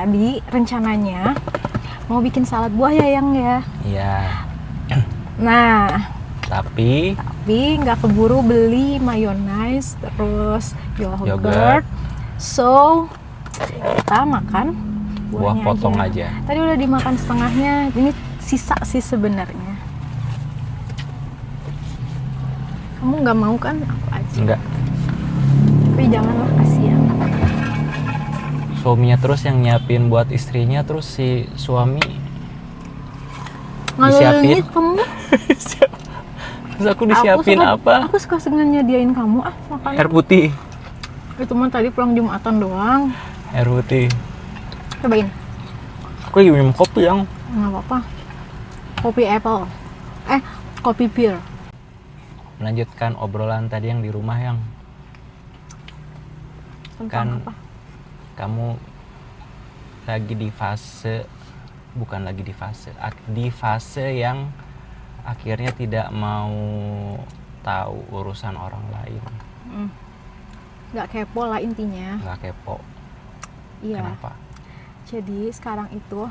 tadi rencananya mau bikin salad buah ya Yang ya. Iya. Nah, Tapi nggak keburu beli mayonnaise terus yogurt. Yogurt. So kita makan buah buahnya potong aja. Tadi udah dimakan setengahnya, ini sisa sih sebenarnya. Kamu nggak mau kan? Aku aja. Enggak. Tapi janganlah, kasihan. Suaminya terus yang nyiapin buat istrinya, terus si suami Ngalungit kamu. terus aku disiapin apa? Aku suka sengaja nyediain kamu makan. Air putih. Itu mah tadi pulang Jumatan doang. Air putih. Cobain. Aku lagi minum kopi Yang. Nggak apa-apa. Kopi apple. Kopi pir. Melanjutkan obrolan tadi yang di rumah Yang. Tentang Kan apa? kamu lagi di fase yang akhirnya tidak mau tahu urusan orang lain. Nggak kepo lah intinya. Nggak kepo. Iya. Kenapa? Jadi sekarang itu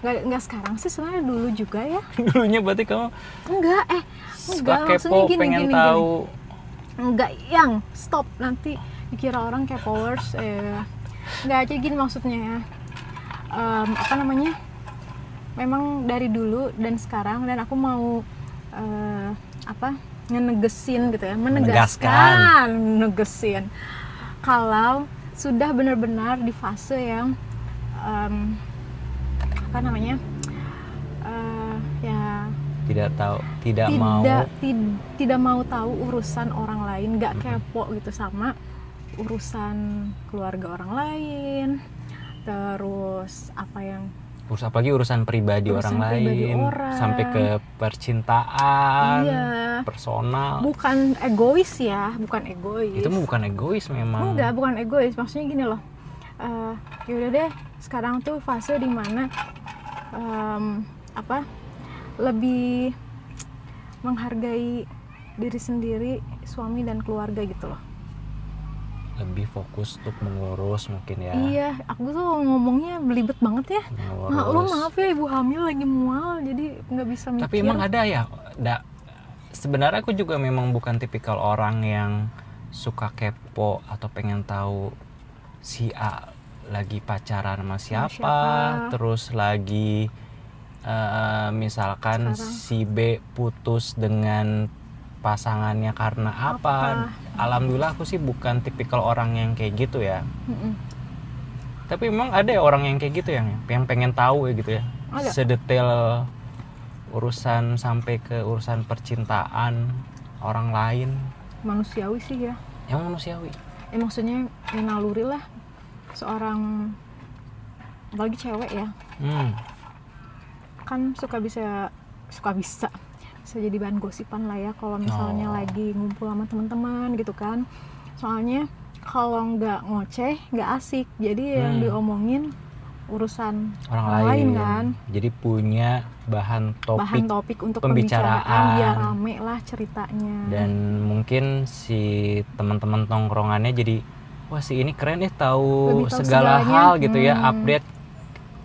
nggak sekarang sih, sebenarnya dulu juga ya. Dulunya berarti kamu Enggak, suka maksudnya kepo, pengen tahu. Enggak, Yang stop, nanti dikira orang kepoers. Enggak aja gini maksudnya. Apa namanya? Memang dari dulu dan sekarang, dan aku mau ngenegesin gitu ya, menegesin kalau sudah benar-benar di fase yang tidak mau tahu urusan orang lain, nggak kepo gitu sama urusan keluarga orang lain, terus apalagi urusan pribadi orang lain, sampai ke percintaan, personal. Bukan egois ya, bukan egois. Itu bukan egois memang. Enggak, bukan egois. Maksudnya gini loh. Yaudah deh, sekarang tuh fase dimana lebih menghargai diri sendiri, suami dan keluarga gitu loh. Lebih fokus untuk mengurus mungkin ya. Iya, aku tuh ngomongnya belibet banget ya. Maaf ya, ibu hamil lagi mual, jadi nggak bisa mikir. Tapi emang ada ya, sebenarnya aku juga memang bukan tipikal orang yang suka kepo atau pengen tahu si A lagi pacaran sama siapa. Terus lagi misalkan sekarang si B putus dengan pasangannya karena apa. Alhamdulillah aku sih bukan tipikal orang yang kayak gitu ya. Tapi memang ada ya orang yang kayak gitu yang pengen tahu ya gitu ya. Ada. Sedetail urusan sampai ke urusan percintaan orang lain. Manusiawi sih ya. Yang manusiawi. Maksudnya ya naluri lah seorang, apalagi cewek ya. Kan bisa jadi bahan gosipan lah ya kalau misalnya lagi ngumpul sama teman-teman gitu kan. Soalnya kalau nggak ngoceh nggak asik, jadi yang diomongin urusan orang lain kan. Jadi punya bahan topik untuk pembicaraan biar rame lah ceritanya. Dan mungkin si teman-teman tongkrongannya jadi, wah si ini keren nih, tahu segala hal gitu ya,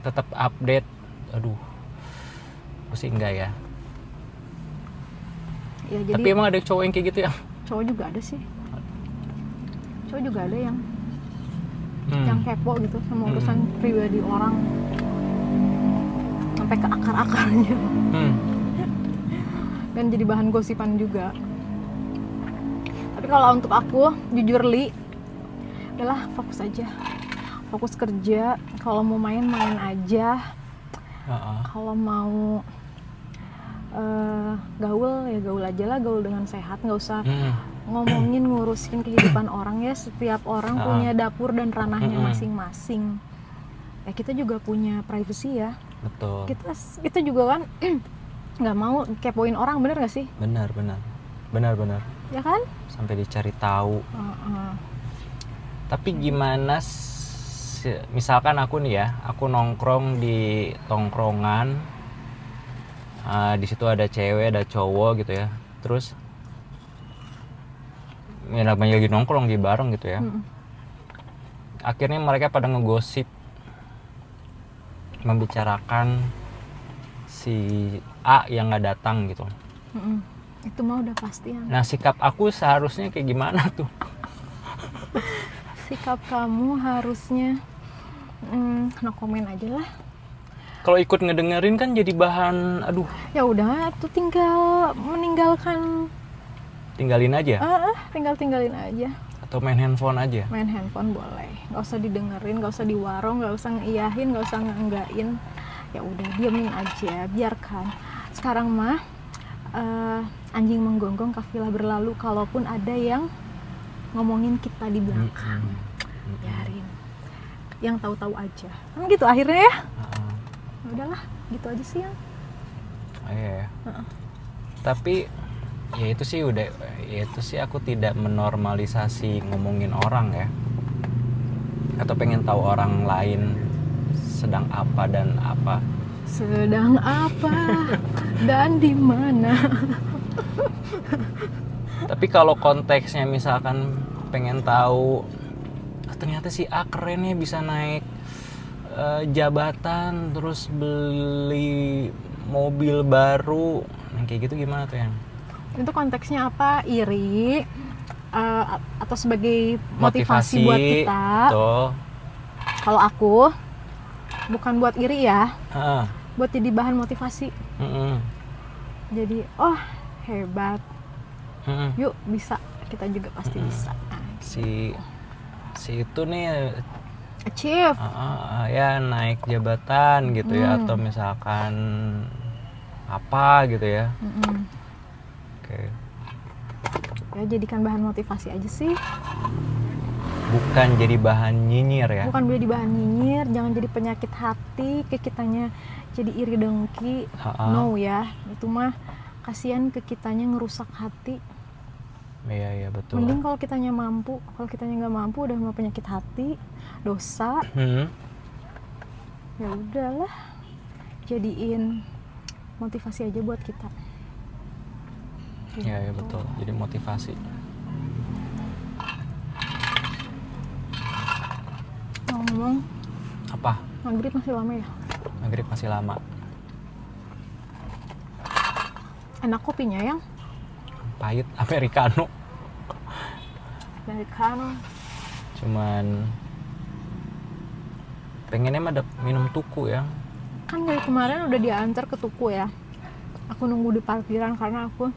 tetap update. Aduh, aku sih enggak ya. Ya, jadi, tapi emang ada cowok yang kayak gitu ya? Cowok juga ada sih. Cowok juga ada yang kepo gitu sama urusan pribadi orang sampai ke akar-akarnya. Dan jadi bahan gosipan juga. Tapi kalau untuk aku, jujur Li, udahlah fokus aja. Fokus kerja, kalau mau main aja. Kalau mau gaul ya gaul aja lah, gaul dengan sehat, nggak usah ngomongin ngurusin kehidupan orang ya. Setiap orang punya dapur dan ranahnya masing-masing ya. Kita juga punya privacy ya. Betul. Kita juga kan nggak mau kepoin orang, bener nggak sih? Benar ya kan, sampai dicari tahu. Tapi gimana misalkan aku nih ya, aku nongkrong di tongkrongan, di situ ada cewek ada cowok gitu ya, terus namanya lagi nongkrong di bareng gitu ya, akhirnya mereka pada ngegosip membicarakan si A yang nggak datang gitu. Itu mah udah pasti yang. Nah, sikap aku seharusnya kayak gimana tuh? Sikap kamu harusnya no comment aja lah. Kalau ikut ngedengerin kan jadi bahan, aduh, Ya udah, tuh tinggal meninggalkan. tinggalin aja Tinggalin aja. atau main handphone aja. Main handphone boleh, nggak usah didengerin, nggak usah diwarong, nggak usah ngeiyahin, nggak usah ngeenggain. Ya udah, diamin aja, biarkan. Sekarang mah anjing menggonggong kafilah berlalu. Kalaupun ada yang ngomongin kita di belakang, biarin. Yang tahu-tahu aja. Kan gitu akhirnya ya. Ya udahlah, gitu aja sih yang. Iya. Tapi ya itu sih udah, ya itu sih aku tidak menormalisasi ngomongin orang ya, atau pengen tahu orang lain sedang apa dan apa. Sedang apa dan di mana. Tapi kalau konteksnya misalkan pengen tahu, ternyata si A keren ya bisa naik jabatan, terus beli mobil baru, yang kayak gitu gimana tuh yang? Itu konteksnya apa? Iri atau sebagai motivasi buat kita? Tuh. Kalau aku bukan buat iri ya, buat jadi bahan motivasi. Jadi oh hebat, yuk bisa, kita juga pasti bisa. Nah, Si itu nih achieve. ya naik jabatan gitu ya, atau misalkan apa gitu ya. Oke. Ya jadikan bahan motivasi aja sih. Bukan jadi bahan nyinyir ya. Bukan jadi bahan nyinyir, jangan jadi penyakit hati ke kitanya, jadi iri dengki. No ya, itu mah kasihan ke kitanya, ngerusak hati. Iya betul. Mending kalau kitanya mampu, kalau kitanya nggak mampu udah mau penyakit hati, dosa. Ya udahlah, jadiin motivasi aja buat kita. Iya betul, jadi motivasi. Ngomong Apa? maghrib masih lama ya? Maghrib masih lama. Enak kopinya yang Pahit americano. Americano. Cuman pengennya mah minum tuku ya. Kan dari kemarin udah diantar ke tuku ya. Aku nunggu di parkiran karena aku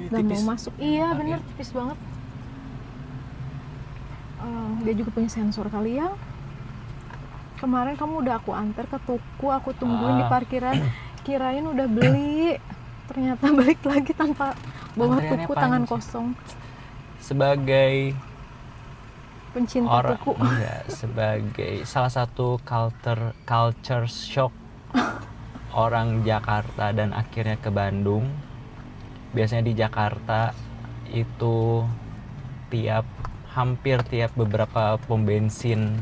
gak mau masuk. Iya bener, tipis banget. Dia juga punya sensor kali ya. Kemarin kamu udah aku antar ke tuku, aku tungguin di parkiran, kirain udah beli, ternyata balik lagi tanpa bawa tuku, tangan kosong. Sebagai pencinta tuku, enggak, sebagai salah satu culture shock orang Jakarta dan akhirnya ke Bandung. Biasanya di Jakarta itu hampir tiap beberapa pom bensin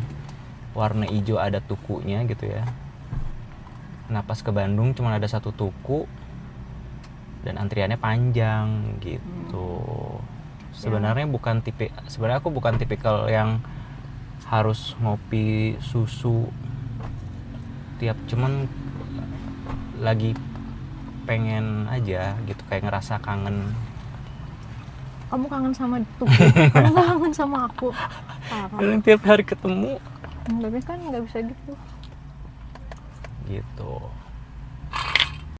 warna hijau ada tukunya gitu ya. Nah pas ke Bandung cuma ada satu tuku dan antriannya panjang gitu. Sebenarnya sebenarnya aku bukan tipikal yang harus ngopi susu cuman lagi pengen aja gitu, kayak ngerasa kangen. Kamu kangen sama tuku, kamu gak kangen sama aku. Kalian tiap hari ketemu. Tapi kan nggak bisa gitu.